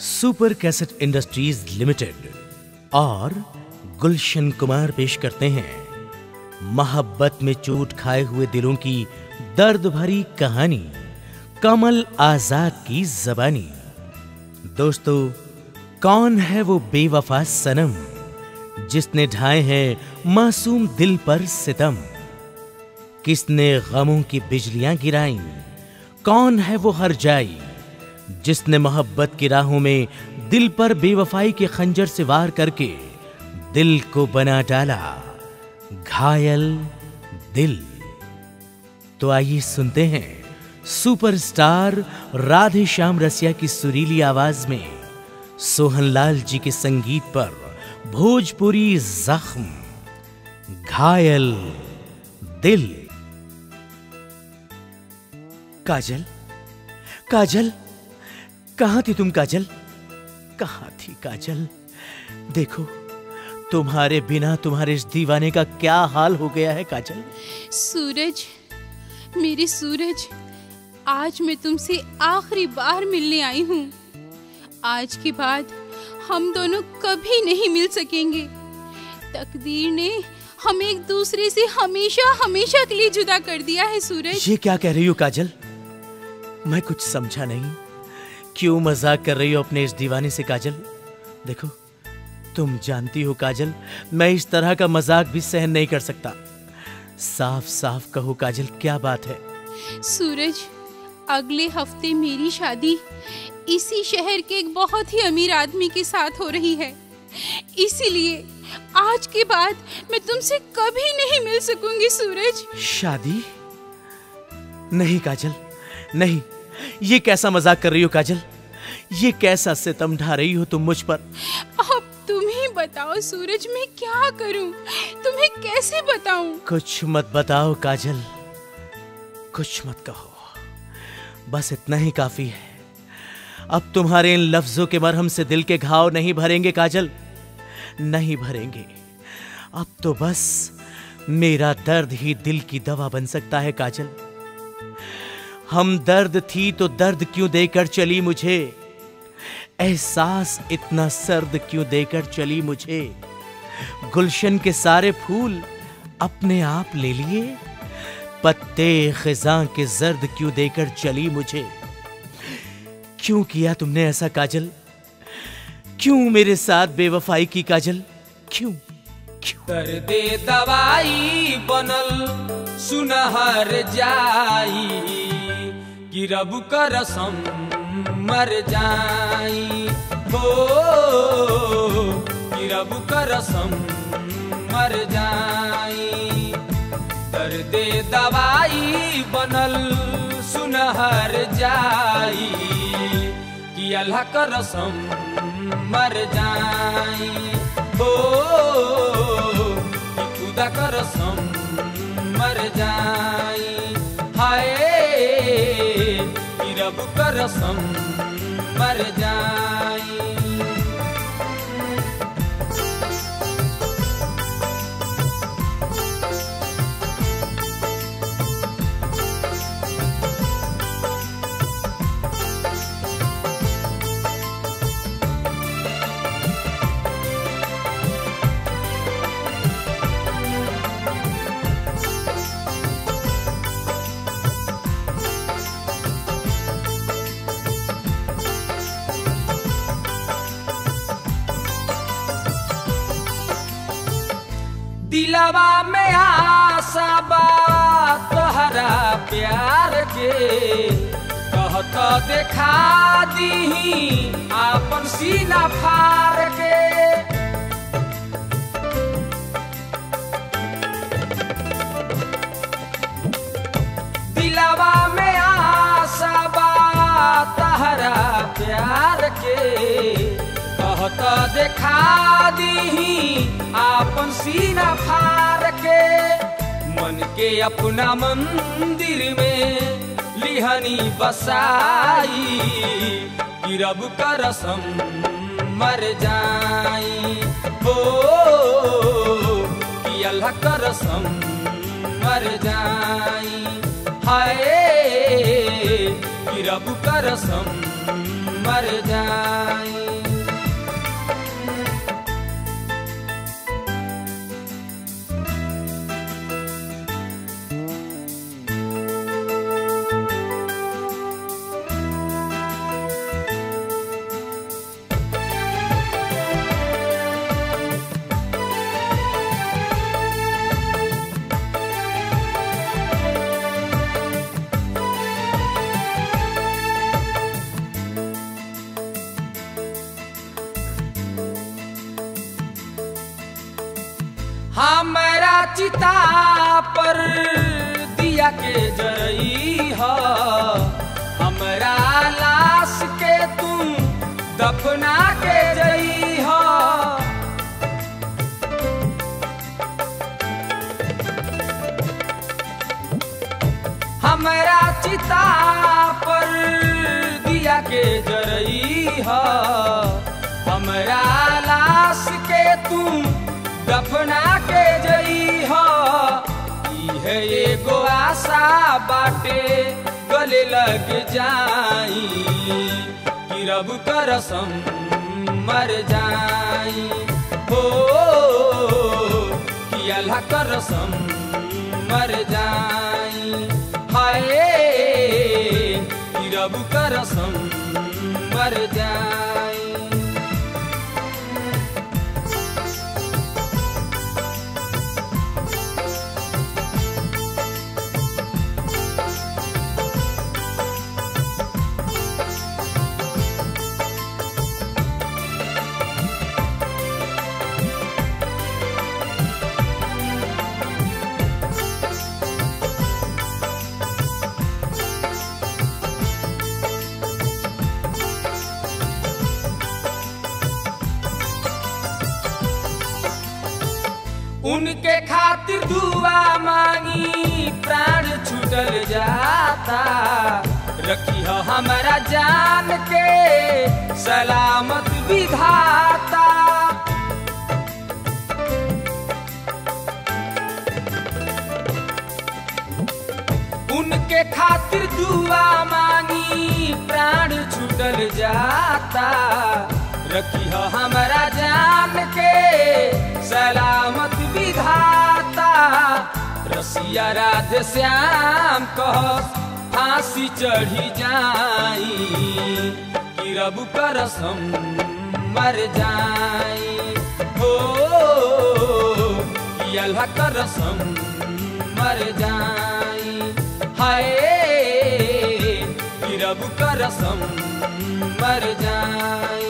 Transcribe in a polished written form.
Super cassette industries limited और गुलशन कुमार पेश करते हैं मोहब्बत में चोट खाए हुए दिलों की दर्द भरी कहानी, कमल आजाद की ज़बानी। दोस्तों, कौन है वो बेवफा सनम जिसने ढाए हैं मासूम दिल पर सितम? किसने गमों की बिजलियां गिराई? कौन है वो हरजाई जिसने मोहब्बत की राहों में दिल पर बेवफाई के खंजर से वार करके दिल को बना डाला घायल दिल? तो आइए सुनते हैं सुपरस्टार राधे श्याम रसिया की सुरीली आवाज में सोहनलाल जी के संगीत पर भोजपुरी जख्म घायल दिल। काजल, काजल, कहां थी तुम काजल? कहां थी काजल? देखो, तुम्हारे बिना तुम्हारे इस दीवाने का क्या हाल हो गया है काजल। सूरज, मेरे सूरज, आज मैं तुमसे आखिरी बार मिलने आई हूँ। आज के बाद हम दोनों कभी नहीं मिल सकेंगे। तकदीर ने हमें एक दूसरे से हमेशा हमेशा के लिए जुदा कर दिया है सूरज। ये क्या कह रही हो काजल? मैं कुछ समझा नहीं। क्यों मजाक कर रही हो अपने इस दीवाने से काजल? देखो, तुम जानती हो काजल, मैं इस तरह का मजाक भी सहन नहीं कर सकता। साफ साफ कहो काजल, क्या बात है? सूरज, अगले हफ्ते मेरी शादी इसी शहर के एक बहुत ही अमीर आदमी के साथ हो रही है। इसीलिए आज के बाद मैं तुमसे कभी नहीं मिल सकूंगी सूरज। शादी? नहीं काजल, नहीं। ये कैसा मजाक कर रही हो काजल? ये कैसा सितम ढा रही हो तुम मुझ पर? अब तुम ही बताओ सूरज, मैं क्या करूं? तुम्हें कैसे बताऊं? कुछ मत बताओ काजल, कुछ मत कहो, बस इतना ही काफी है। अब तुम्हारे इन लफ्जों के मरहम से दिल के घाव नहीं भरेंगे काजल, नहीं भरेंगे। अब तो बस मेरा दर्द ही दिल की दवा बन सकता है काजल। हम दर्द थी तो दर्द क्यों देकर चली मुझे? एहसास इतना सर्द क्यों देकर चली मुझे? गुलशन के सारे फूल अपने आप ले लिए, पत्ते खिजां के जर्द क्यों देकर चली मुझे? क्यों किया तुमने ऐसा काजल? क्यों मेरे साथ बेवफाई की काजल? क्यों? दर्दे दवाई बनल सुनहर जाई, गिरब करसम मर जाई हो, गिरब करसम मर जाई। दर्दे दवाई बनल सुनहर जाई, कि अल्लाह करसम मर जाई हो, कि खुदा करसम मर जाई। हाय, कि रब करसम मर जाई। दिलवा में आशा बा तोहरा प्यार के, कहत देखा दीही आपन सीना फाड़ के। दिलवा में आशा बा तोहरा प्यार के, कहत देखा दीही आपन सीना फाड़ के। मन के अपना मंदिर में लिहनी बसाई, गिरब करसम मर जाई हो, कि अल्लाह करसम मर जाई। हाय, कि रब का रसम मर जाए। हमरा चिता पर दिया के जरई ह हमरा लाश के तुम दफना के जई ह हमरा चिता पर दिया के जरई ह हमरा लाश के तुम दफना के जई ह इहे एगो आशा बाटे गले लग जाई कि रब करसम मर जाई हो कि अल्लाह करसम मर जाई हाय कि रब करसम मर जाई। उनके खातिर दुआ मांगी प्राण छूटल जाता रखी हो हमारा जान के सलामत विधाता उनके खातिर दुआ मांगी प्राण छूटल जाता रखी हो हमारा जान के सलामत विधाता रसिया राधे श्याम कह फांसी चढ़ी जाई कि रब करसम मर जाई हो कि अल्लाह करसम मर जाई हाय कि रब करसम मर जाई।